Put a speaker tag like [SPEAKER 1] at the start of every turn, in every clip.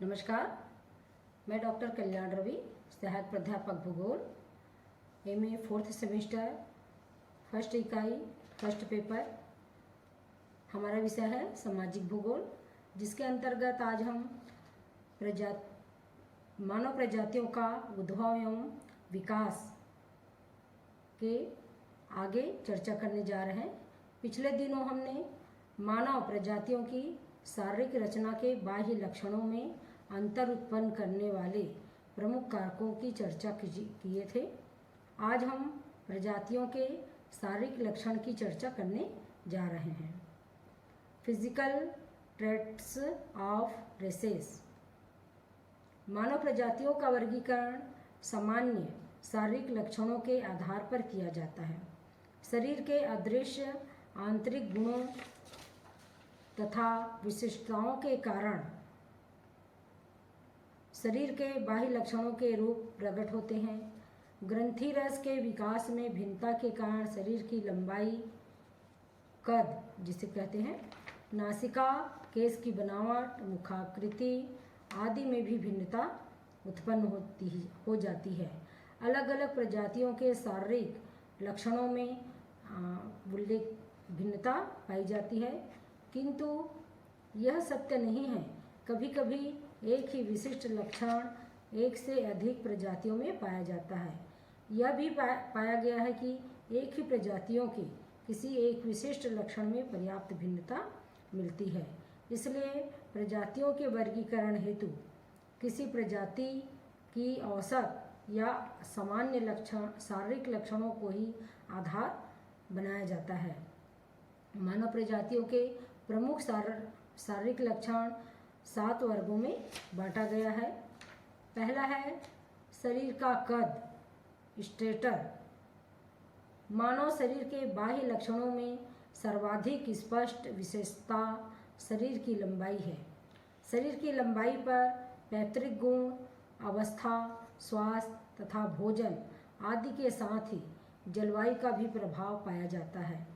[SPEAKER 1] नमस्कार, मैं डॉक्टर कल्याण रवि, सहायक प्राध्यापक भूगोल, एमए 4th सेमेस्टर, फर्स्ट इकाई, फर्स्ट पेपर। हमारा विषय है सामाजिक भूगोल, जिसके अंतर्गत आज हम मानव प्रजातियों का उद्भव एवं विकास के आगे चर्चा करने जा रहे हैं। पिछले दिनों हमने मानव प्रजातियों की शारीरिक रचना के बाह्य लक्षणों में अंतर उत्पन्न करने वाले प्रमुख कारकों की चर्चा किए थे। आज हम प्रजातियों के शारीरिक लक्षण की चर्चा करने जा रहे हैं। Physical traits of races. मानव प्रजातियों का वर्गीकरण सामान्य शारीरिक लक्षणों के आधार पर किया जाता है। शरीर के अदृश्य आंतरिक गुणों तथा विशिष्टताओं के कारण शरीर के बाह्य लक्षणों के रूप प्रकट होते हैं। ग्रंथि रस के विकास में भिन्नता के कारण शरीर की लंबाई, कद जिसे कहते हैं, नासिका, केश की बनावट, मुखाकृति आदि में भी भिन्नता उत्पन्न हो जाती है। अलग अलग प्रजातियों के शारीरिक लक्षणों में भिन्नता पाई जाती है, किंतु यह सत्य नहीं है। कभी कभी एक ही विशिष्ट लक्षण एक से अधिक प्रजातियों में पाया जाता है। यह भी पाया गया है कि एक ही प्रजातियों के किसी एक विशिष्ट लक्षण में पर्याप्त भिन्नता मिलती है। इसलिए प्रजातियों के वर्गीकरण हेतु किसी प्रजाति की औसत या सामान्य लक्षण शारीरिक लक्षणों को ही आधार बनाया जाता है। मानव प्रजातियों के प्रमुख शारीरिक लक्षण 7 वर्गों में बांटा गया है। पहला है शरीर का कद, स्टेटर। मानव शरीर के बाह्य लक्षणों में सर्वाधिक स्पष्ट विशेषता शरीर की लंबाई है। शरीर की लंबाई पर पैतृक गुण, अवस्था, स्वास्थ्य तथा भोजन आदि के साथ ही जलवायु का भी प्रभाव पाया जाता है।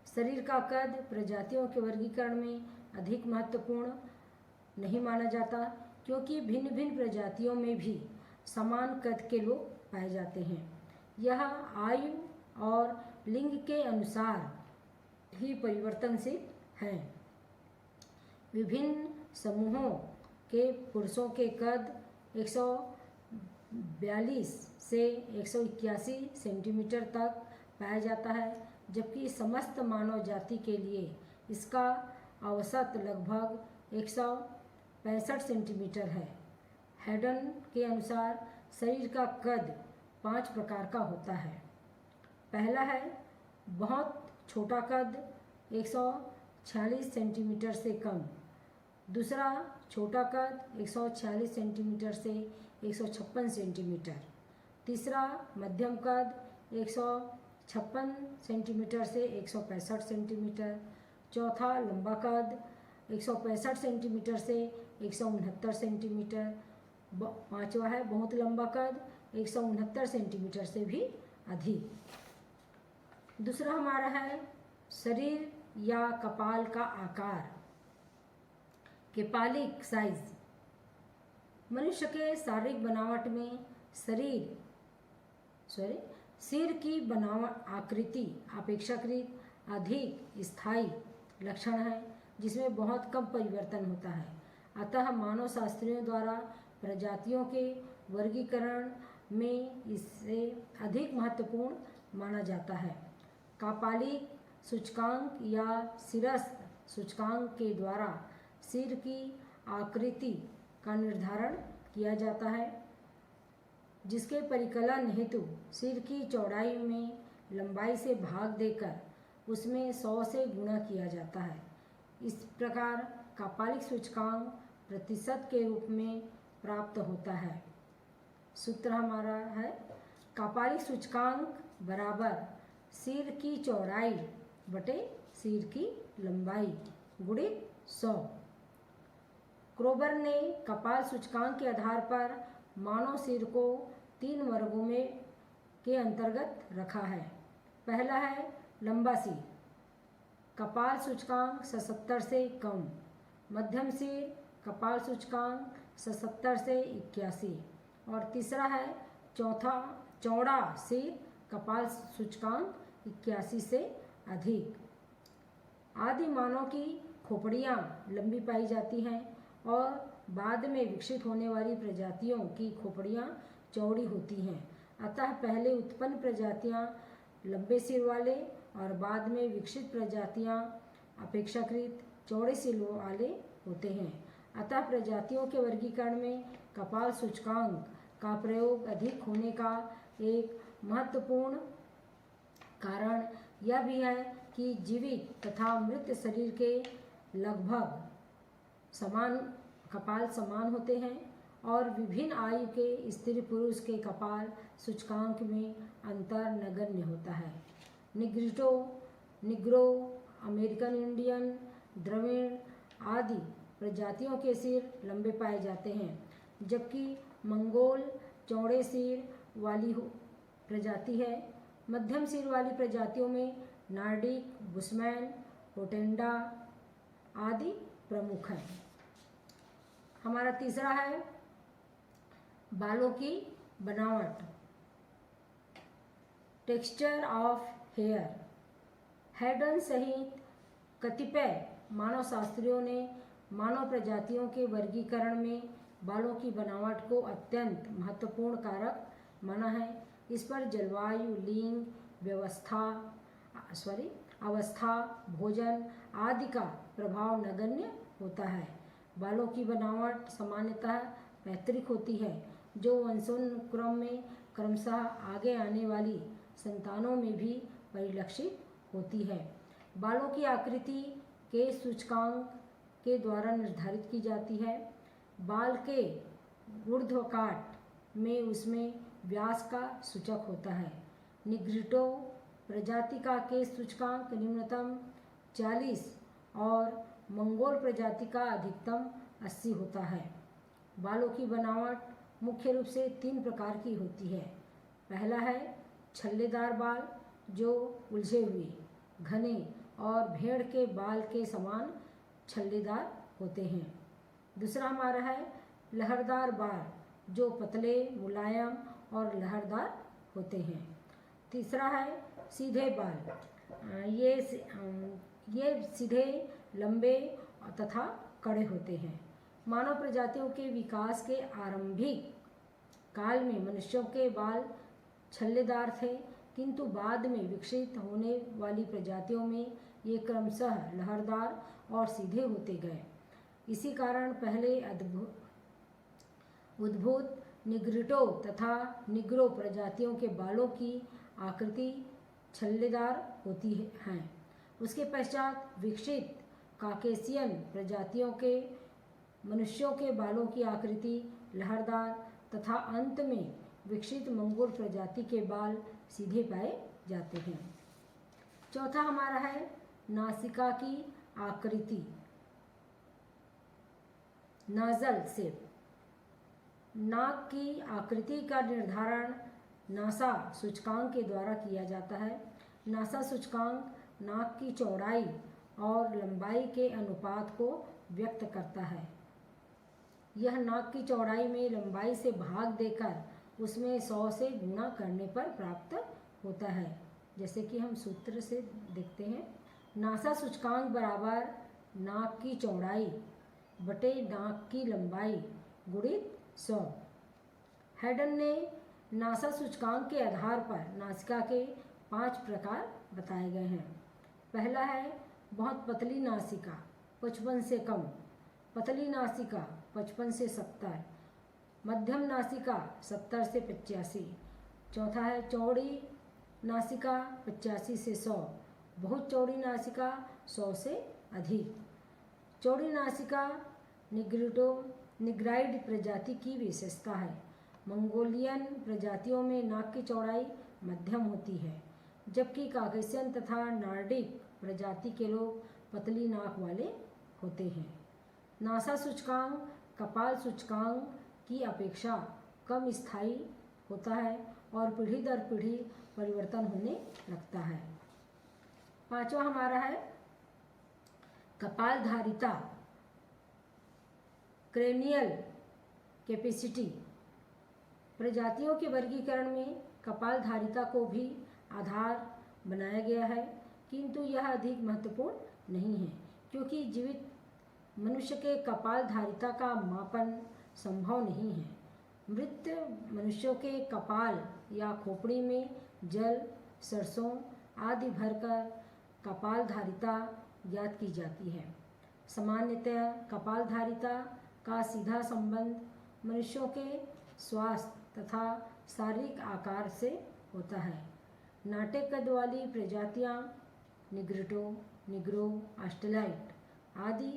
[SPEAKER 1] शरीर का कद प्रजातियों के वर्गीकरण में अधिक महत्वपूर्ण नहीं माना जाता, क्योंकि भिन्न भिन्न प्रजातियों में भी समान कद के लोग पाए जाते हैं। यह आयु और लिंग के अनुसार ही परिवर्तनशील है। विभिन्न समूहों के पुरुषों के कद 142 से 181 सेंटीमीटर तक पाया जाता है, जबकि समस्त मानव जाति के लिए इसका औसत लगभग 165 सेंटीमीटर है। हेडन के अनुसार शरीर का कद 5 प्रकार का होता है। पहला है बहुत छोटा कद, 146 सेंटीमीटर से कम। दूसरा छोटा कद 146 सेंटीमीटर से 156 सेंटीमीटर। तीसरा मध्यम कद 156 सेंटीमीटर से 165 सेंटीमीटर। चौथा लंबा कद 165 सेंटीमीटर से 169 सेंटीमीटर। पांचवा है बहुत लंबा कद 169 सेंटीमीटर से भी अधिक। दूसरा हमारा है शरीर या कपाल का आकार, केपालिक साइज। मनुष्य के शारीरिक बनावट में सिर की बनावट आकृति अपेक्षाकृत अधिक स्थायी लक्षण है, जिसमें बहुत कम परिवर्तन होता है। अतः मानव शास्त्रियों द्वारा प्रजातियों के वर्गीकरण में इसे अधिक महत्वपूर्ण माना जाता है। कपालिक सूचकांक या शिरस्त्र सूचकांक के द्वारा सिर की आकृति का निर्धारण किया जाता है, जिसके परिकलन हेतु सिर की चौड़ाई में लंबाई से भाग देकर उसमें 100 से गुणा किया जाता है। इस प्रकार कपालिक सूचकांक प्रतिशत के रूप में प्राप्त होता है। सूत्र हमारा है कपालिक सूचकांक बराबर सिर की चौड़ाई बटे सिर की लंबाई गुणित 100। क्रोबर ने कपाल सूचकांक के आधार पर मानव सिर को 3 वर्गों में के अंतर्गत रखा है। पहला है लंबा सिर, कपाल सूचकांक 77 से कम। मध्यम सिर, कपाल सूचकांक 77 से 81। और तीसरा है चौड़ा सिर, कपाल सूचकांक 81 से अधिक। आदि मानव की खोपड़ियाँ लंबी पाई जाती हैं और बाद में विकसित होने वाली प्रजातियों की खोपड़ियाँ चौड़ी होती हैं। अतः पहले उत्पन्न प्रजातियाँ लंबे सिर वाले और बाद में विकसित प्रजातियाँ अपेक्षाकृत चौड़े सिर वाले होते हैं। अतः प्रजातियों के वर्गीकरण में कपाल सूचकांक का प्रयोग अधिक होने का एक महत्वपूर्ण कारण यह भी है कि जीवित तथा मृत शरीर के लगभग समान कपाल समान होते हैं और विभिन्न आयु के स्त्री पुरुष के कपाल सूचकांक में अंतर नगण्य होता है। निग्रो, अमेरिकन इंडियन, द्रविड़ आदि प्रजातियों के सिर लंबे पाए जाते हैं, जबकि मंगोल चौड़े सिर वाली प्रजाति है। मध्यम सिर वाली प्रजातियों में नार्डिक, बुशमैन, रोटेंडा आदि प्रमुख हैं। हमारा तीसरा है बालों की बनावट, टेक्सचर ऑफ हेयर। हैडन सहित कतिपय मानव शास्त्रियों ने मानव प्रजातियों के वर्गीकरण में बालों की बनावट को अत्यंत महत्वपूर्ण कारक माना है। इस पर जलवायु, लिंग, अवस्था, भोजन आदि का प्रभाव नगण्य होता है। बालों की बनावट सामान्यतः पैतृक होती है, जो वंशानुक्रम में क्रमशः आगे आने वाली संतानों में भी परिलक्षित होती है। बालों की आकृति के सूचकांक के द्वारा निर्धारित की जाती है। बाल के ऊर्ध्वकाट में उसमें व्यास का सूचक होता है। निग्रिटो प्रजाति का केश सूचकांक न्यूनतम 40 और मंगोल प्रजाति का अधिकतम 80 होता है। बालों की बनावट मुख्य रूप से 3 प्रकार की होती है। पहला है छल्लेदार बाल, जो उलझे हुए, घने और भेड़ के बाल के समान छल्लेदार होते हैं। दूसरा हमारा है लहरदार बाल, जो पतले, मुलायम और लहरदार होते हैं। तीसरा है सीधे बाल, ये सीधे, लंबे तथा कड़े होते हैं। मानव प्रजातियों के विकास के आरंभिक काल में मनुष्यों के बाल छल्लेदार थे, किंतु बाद में विकसित होने वाली प्रजातियों में ये क्रमशः लहरदार और सीधे होते गए। इसी कारण पहले उद्भूत निग्रिटो तथा निग्रो प्रजातियों के बालों की आकृति छल्लेदार होती हैं। उसके पश्चात विकसित काकेशियन प्रजातियों के मनुष्यों के बालों की आकृति लहरदार तथा अंत में विकसित मंगोल प्रजाति के बाल सीधे पाए जाते हैं। चौथा हमारा है नासिका की आकृति, नाजल शेप। नाक की आकृति का निर्धारण नासा सूचकांक के द्वारा किया जाता है। नासा सूचकांक नाक की चौड़ाई और लंबाई के अनुपात को व्यक्त करता है। यह नाक की चौड़ाई में लंबाई से भाग देकर उसमें 100 से गुणा करने पर प्राप्त होता है। जैसे कि हम सूत्र से देखते हैं, नासा सूचकांक बराबर नाक की चौड़ाई बटे नाक की लंबाई गुणित 100। हैडन ने नासा सूचकांक के आधार पर नासिका के 5 प्रकार बताए गए हैं। पहला है बहुत पतली नासिका 55 से कम, पतली नासिका 55 से 70, मध्यम नासिका 70 से 85। चौथा है चौड़ी नासिका 85 से 100, बहुत चौड़ी नासिका 100 से अधिक। चौड़ी नासिका निग्राइड प्रजाति की विशेषता है। मंगोलियन प्रजातियों में नाक की चौड़ाई मध्यम होती है, जबकि काकेशियन तथा नार्डिक प्रजाति के लोग पतली नाक वाले होते हैं। नासा सूचकांक कपाल सूचकांक की अपेक्षा कम स्थायी होता है और पीढ़ी दर पीढ़ी परिवर्तन होने लगता है। पांचवा हमारा है कपालधारिता, क्रेनियल कैपेसिटी। प्रजातियों के वर्गीकरण में कपालधारिता को भी आधार बनाया गया है, किंतु यह अधिक महत्वपूर्ण नहीं है, क्योंकि जीवित मनुष्य के कपालधारिता का मापन संभव नहीं है। मृत मनुष्यों के कपाल या खोपड़ी में जल, सरसों आदि भरकर कपालधारिता ज्ञात की जाती है। सामान्यतः कपालधारिता का सीधा संबंध मनुष्यों के स्वास्थ्य तथा शारीरिक आकार से होता है। नाटे कद वाली प्रजातियां निग्रिटो, निग्रो, ऑस्ट्रेलाइट आदि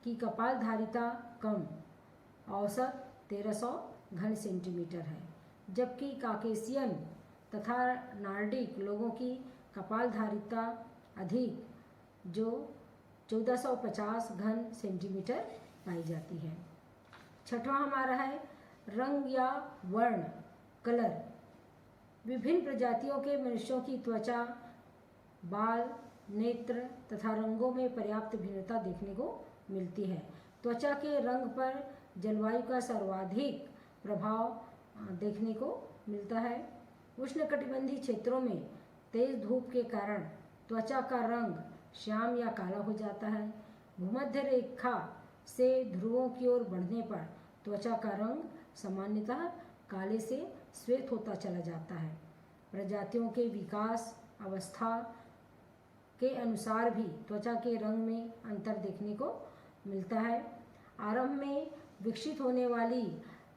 [SPEAKER 1] की कपालधारिता कम, औसत 1300 घन सेंटीमीटर है, जबकि काकेशियन तथा नॉर्डिक लोगों की कपालधारिता अधिक, जो 1450 घन सेंटीमीटर पाई जाती है। छठवां हमारा है रंग या वर्ण, कलर। विभिन्न प्रजातियों के मनुष्यों की त्वचा, बाल, नेत्र तथा रंगों में पर्याप्त भिन्नता देखने को मिलती है। त्वचा के रंग पर जलवायु का सर्वाधिक प्रभाव देखने को मिलता है। उष्णकटिबंधीय क्षेत्रों में तेज धूप के कारण त्वचा का रंग श्याम या काला हो जाता है। भूमध्य रेखा से ध्रुवों की ओर बढ़ने पर त्वचा का रंग सामान्यतः काले से श्वेत होता चला जाता है। प्रजातियों के विकास अवस्था के अनुसार भी त्वचा के रंग में अंतर देखने को मिलता है। आरंभ में विकसित होने वाली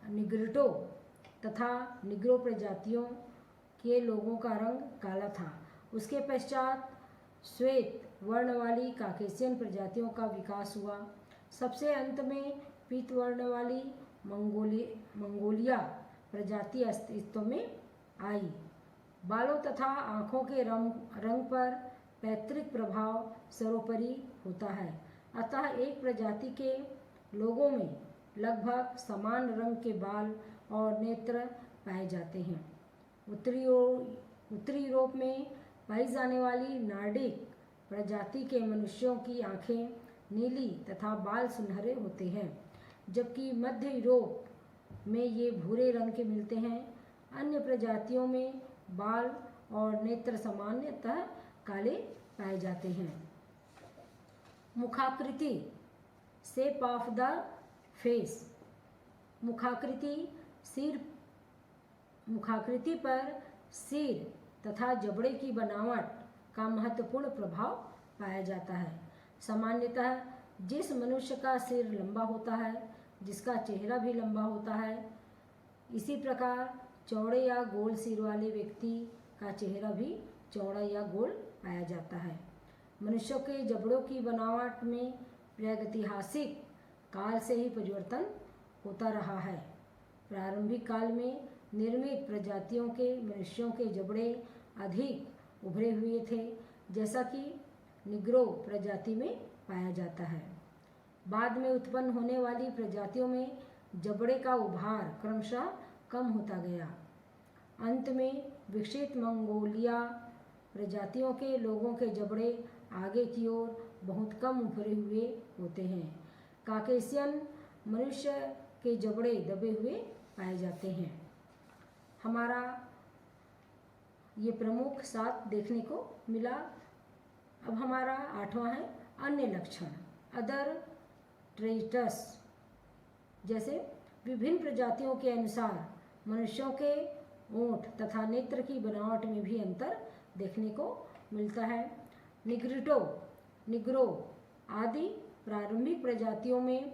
[SPEAKER 1] निग्रिटो तथा निग्रो प्रजातियों के लोगों का रंग काला था। उसके पश्चात श्वेत वर्ण वाली काकेशियन प्रजातियों का विकास हुआ। सबसे अंत में पीत वर्ण वाली मंगोलिया प्रजाति अस्तित्व में आई। बालों तथा आँखों के रंग पर पैतृक प्रभाव सर्वोपरि होता है, अतः एक प्रजाति के लोगों में लगभग समान रंग के बाल और नेत्र पाए जाते हैं। उत्तरी यूरोप में पाई जाने वाली नॉर्डिक प्रजाति के मनुष्यों की आँखें नीली तथा बाल सुनहरे होते हैं, जबकि मध्य यूरोप में ये भूरे रंग के मिलते हैं। अन्य प्रजातियों में बाल और नेत्र सामान्यतः काले पाए जाते हैं। मुखाकृति, शेप ऑफ द फेस। मुखाकृति पर सिर तथा जबड़े की बनावट का महत्वपूर्ण प्रभाव पाया जाता है। सामान्यतः जिस मनुष्य का सिर लंबा होता है, जिसका चेहरा भी लंबा होता है। इसी प्रकार चौड़े या गोल सिर वाले व्यक्ति का चेहरा भी चौड़ा या गोल पाया जाता है। मनुष्यों के जबड़ों की बनावट में प्रागैतिहासिक काल से ही परिवर्तन होता रहा है। प्रारंभिक काल में निर्मित प्रजातियों के मनुष्यों के जबड़े अधिक उभरे हुए थे, जैसा कि निग्रो प्रजाति में पाया जाता है। बाद में उत्पन्न होने वाली प्रजातियों में जबड़े का उभार क्रमशः कम होता गया। अंत में विकसित मंगोलिया प्रजातियों के लोगों के जबड़े आगे की ओर बहुत कम उभरे हुए होते हैं। काकेशियन मनुष्य के जबड़े दबे हुए पाए जाते हैं। हमारा ये प्रमुख 7 देखने को मिला। अब हमारा 8वां है अन्य लक्षण, अदर ट्रेट्स। जैसे विभिन्न प्रजातियों के अनुसार मनुष्यों के ओंठ तथा नेत्र की बनावट में भी अंतर देखने को मिलता है। निग्रिटो, निग्रो आदि प्रारंभिक प्रजातियों में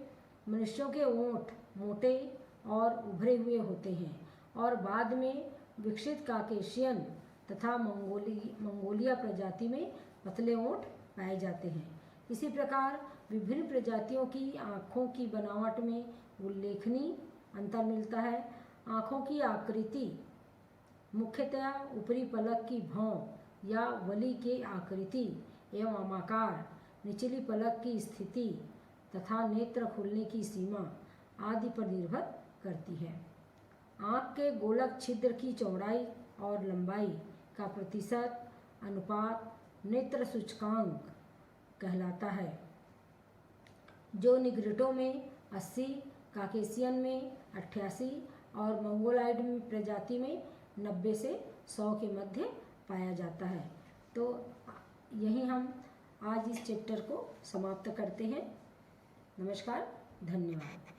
[SPEAKER 1] मनुष्यों के ओंठ मोटे और उभरे हुए होते हैं और बाद में विकसित काकेशियन तथा मंगोलिया प्रजाति में पतले ओंठ पाए जाते हैं। इसी प्रकार विभिन्न प्रजातियों की आँखों की बनावट में उल्लेखनीय अंतर मिलता है। आँखों की आकृति मुख्यतया ऊपरी पलक की भौं या वलि के आकृति एवं आकार, निचली पलक की स्थिति तथा नेत्र खुलने की सीमा आदि पर निर्भर करती है। आँख के गोलक छिद्र की चौड़ाई और लंबाई का प्रतिशत अनुपात नेत्र सूचकांक कहलाता है, जो निग्रिटो में 80 काकेशियन में 88 और मंगोलाइड प्रजाति में 90 से 100 के मध्य पाया जाता है। तो यहीं हम आज इस चैप्टर को समाप्त करते हैं। नमस्कार, धन्यवाद।